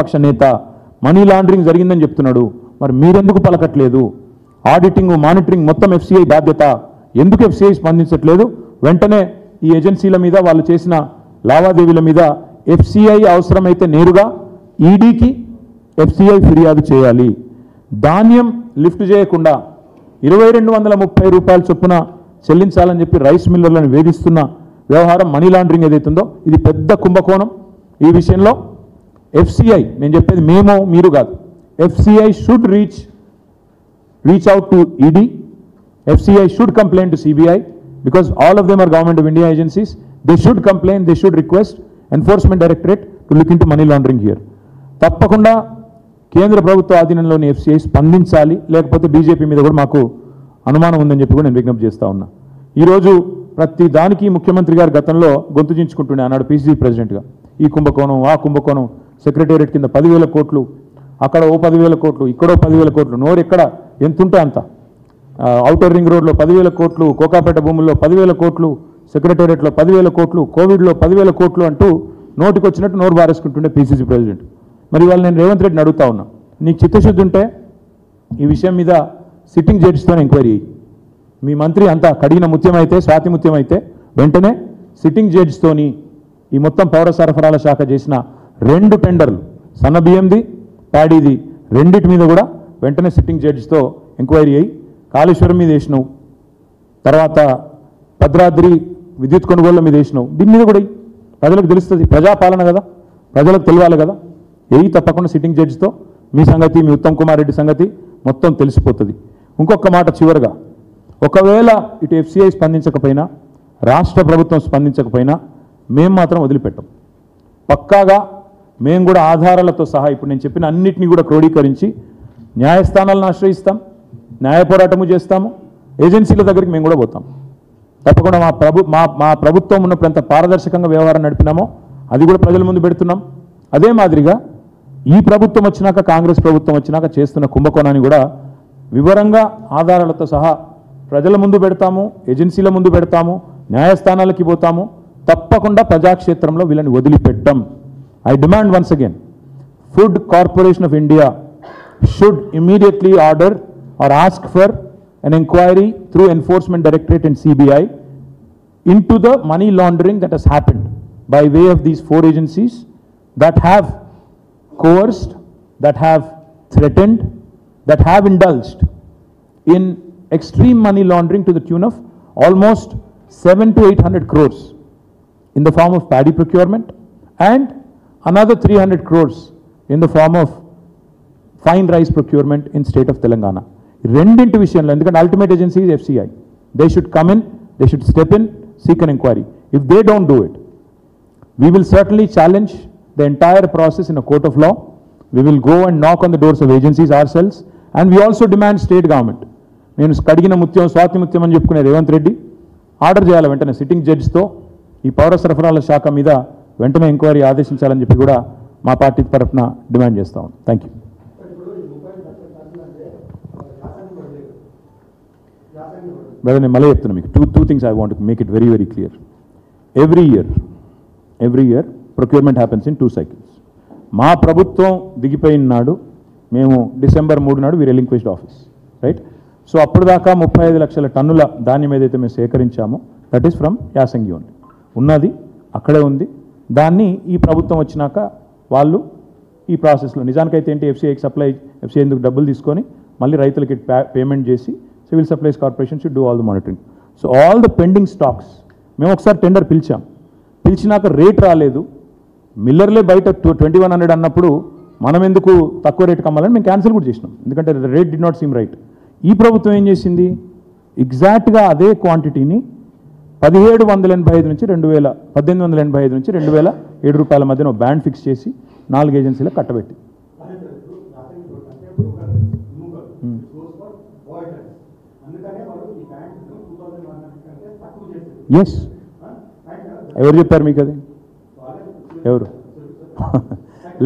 పక్ష నేత money laundering జరిగిందని చెప్తున్నాడు. మరి మీరెందుకు పలకట్లేదు? ఆడిటింగ్ మానిటరింగ్ మొత్తం ఎఫ్సిఐ బాధ్యత. ఎందుకు ఎఫ్సిఐ స్పందించట్లేదు? వెంటనే ఈ ఏజెన్సీల మీద వాళ్ళు చేసిన లావాదేవీల మీద ఎఫ్సిఐ అవసరమైతే నేరుగా ఈడీకి ఎఫ్సిఐ ఫిర్యాదు చేయాలి. ధాన్యం లిఫ్ట్ చేయకుండా 2230 రూపాయల చొప్పున చెల్లించాలని చెప్పి రైస్ మిల్లర్లను వేధిస్తున్న వ్యవహారం మనీ లాండరింగ్ ఏదైతుందో ఇది పెద్ద కుంభకోణం. ఈ విషయంలో ఎఫ్సిఐ, నేను చెప్పేది మేము మీరు కాదు, FCI should reach out to ED. FCI should complain to CBI because all of them are Government of India agencies. They should complain, they should request Enforcement Directorate to look into money laundering here. తప్పకుండా కేంద్ర ప్రభుత్వ ఆధీనంలోని FCI స్పందించాలి, లేకపోతే BJP మీద కూడా మాకు అనుమానం ఉందని చెప్పి కూడా నేను విజ్ఞప్తి చేస్తా ఉన్నా. ఈరోజు ప్రతి దానికి ముఖ్యమంత్రి గారు గతంలో గొంతు చించుకుంటుండే అన్నాడు PCC ప్రెసిడెంట్గా. ఈ కుంభకోణం ఆ కుంభకోణం, సెక్రటేరియట్ కింద 10,000 కోట్లు, అక్కడ ఓ 10,000 కోట్లు, ఇక్కడో 10,000 కోట్లు, నోరు ఎక్కడ ఎంతుంటే అంత. ఔటర్ రింగ్ రోడ్లో 10,000 కోట్లు, కోకాపేట భూముల్లో 10,000 కోట్లు, సెక్రటేరియట్లో 10,000 కోట్లు, కోవిడ్లో 10,000 కోట్లు అంటూ నోటికి వచ్చినట్టు నోరు బారేసుకుంటుండే PCC ప్రెసిడెంట్. మరి వాళ్ళు నేను రేవంత్ రెడ్డిని అడుగుతా ఉన్నా, నీకు చిత్తశుద్ధి ఉంటే ఈ విషయం మీద సిట్టింగ్ జడ్జితో ఎంక్వైరీ అయ్యి, మీ మంత్రి అంతా కడిగిన ముత్యమైతే, స్వాతి ముత్యమైతే వెంటనే సిట్టింగ్ జడ్జితోని ఈ మొత్తం పౌర సరఫరాల శాఖ చేసిన 2 టెండర్లు, సన్న బియ్యంది ప్యాడీది, రెండింటి మీద కూడా వెంటనే సిట్టింగ్ జడ్జితో ఎంక్వైరీ అయ్యి, కాళేశ్వరం మీద వేసినావు, తర్వాత భద్రాద్రి విద్యుత్ కొనుగోళ్ల మీద వేసినావు, దీని మీద కూడా ప్రజలకు తెలుస్తుంది. ప్రజాపాలన కదా, ప్రజలకు తెలియాలి కదా. తప్పకుండా సిట్టింగ్ జడ్జితో మీ సంగతి, మీ ఉత్తమ్ కుమార్ రెడ్డి సంగతి మొత్తం తెలిసిపోతుంది. ఇంకొక మాట చివరగా, ఒకవేళ ఇటు FCI స్పందించకపోయినా, రాష్ట్ర ప్రభుత్వం స్పందించకపోయినా మేము మాత్రం వదిలిపెట్టాం. పక్కాగా మేము కూడా ఆధారాలతో సహా ఇప్పుడు నేను చెప్పిన అన్నిటినీ కూడా క్రోడీకరించి న్యాయస్థానాలను ఆశ్రయిస్తాం, న్యాయ పోరాటము చేస్తాము, ఏజెన్సీల దగ్గరికి మేము కూడా పోతాం. తప్పకుండా మా ప్రభుత్వం ఉన్నప్పుడు ఎంత పారదర్శకంగా వ్యవహారం నడిపినామో అది కూడా ప్రజల ముందు పెడుతున్నాం. అదే మాదిరిగా ఈ ప్రభుత్వం వచ్చినాక, కాంగ్రెస్ ప్రభుత్వం వచ్చినాక చేస్తున్న కుంభకోణాన్ని కూడా వివరంగా ఆధారాలతో సహా ప్రజల ముందు పెడతాము, ఏజెన్సీల ముందు పెడతాము, న్యాయస్థానాలకి పోతాము. తప్పకుండా ప్రజాక్షేత్రంలో వీళ్ళని వదిలిపెట్టాం. I demand once again, Food Corporation of India should immediately order or ask for an inquiry through Enforcement Directorate and CBI into the money laundering that has happened by way of these 4 agencies that have coerced, that have threatened, that have indulged in extreme money laundering to the tune of almost 700 to 800 crores in the form of paddy procurement and another 300 crores in the form of fine rice procurement in state of Telangana. రెండింటి విషయంలో, ఎందుకంటే ultimate agency is FCI, they should come in, they should step in, seek an inquiry. If they don't do it, we will certainly challenge the entire process in a court of law. We will go and knock on the doors of agencies ourselves, and we also demand state government. నేను కడిగిన ముత్యం, స్వాతి ముత్యం అని చెప్పుకునే Revanth Reddy order చేయాలి వెంటనే sitting జడ్జితో ఈ పౌర సరఫరాల శాఖ మీద వెంటనే ఎంక్వైరీ ఆదేశించాలని చెప్పి కూడా మా పార్టీ తరఫున డిమాండ్ చేస్తాం. Thank you. బ్రదర్, నేను మళ్ళీ చెప్తున్నా మీకు two things I want to make it very very clear. Every year procurement happens in 2 cycles. మా ప్రభుత్వం దిగిపోయిన నాడు మేము December 3 నాడు వి రిలింక్విష్డ్ ఆఫీస్, రైట్? సో అప్పుడు దాకా 35 లక్షల టన్నుల ధాన్యం ఏదైతే మేము సేకరించామో దట్ ఈస్ ఫ్రమ్ యాసంగి ఓన్లీ, ఉన్నది అక్కడే ఉంది. దాన్ని ఈ ప్రభుత్వం వచ్చినాక వాళ్ళు ఈ ప్రాసెస్లో నిజానికైతే ఏంటి FCIకి సప్లై, FCI ఎందుకు డబ్బులు తీసుకొని మళ్ళీ రైతులకి పేమెంట్ చేసి civil supplies corporation should do all the monitoring. So all the pending stocks మేము ఒకసారి టెండర్ పిలిచినాక రేట్ రాలేదు, మిల్లర్లే బయట 2100 అన్నప్పుడు మనం ఎందుకు తక్కువ రేటుకి అమ్మాలని మేము క్యాన్సిల్ కూడా చేసినాం, ఎందుకంటే rate did not seem right. ఈ ప్రభుత్వం ఏం చేసింది, ఎగ్జాక్ట్గా అదే క్వాంటిటీని 1785 నుంచి 1885 నుంచి 2007 రూపాయల మధ్యన బ్యాండ్ ఫిక్స్ చేసి 4 ఏజెన్సీలకు కట్టబెట్టి. ఎస్, ఎవరు చెప్పారు మీకు అది? ఎవరు?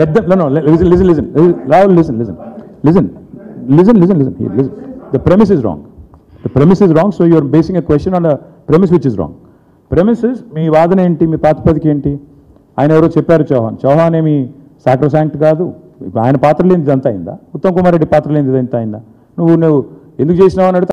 Let them, no, listen. Rahul, listen. The premise is wrong. So you are basing a question on a premise which is wrong. Premise is, మీ వాదన ఏంటి, మీ ప్రాతిపదిక ఏంటి? ఆయన ఎవరో చెప్పారు, చౌహాన్ ఏమి సాక్రోసాంక్ట్ కాదు. ఆయన పాత్ర లేనిది అంత అయిందా? ఉత్తమ్ కుమార్ రెడ్డి పాత్ర లేనిది ఎంత అయిందా? నువ్వు ఎందుకు చేసినావు అని అడిగితే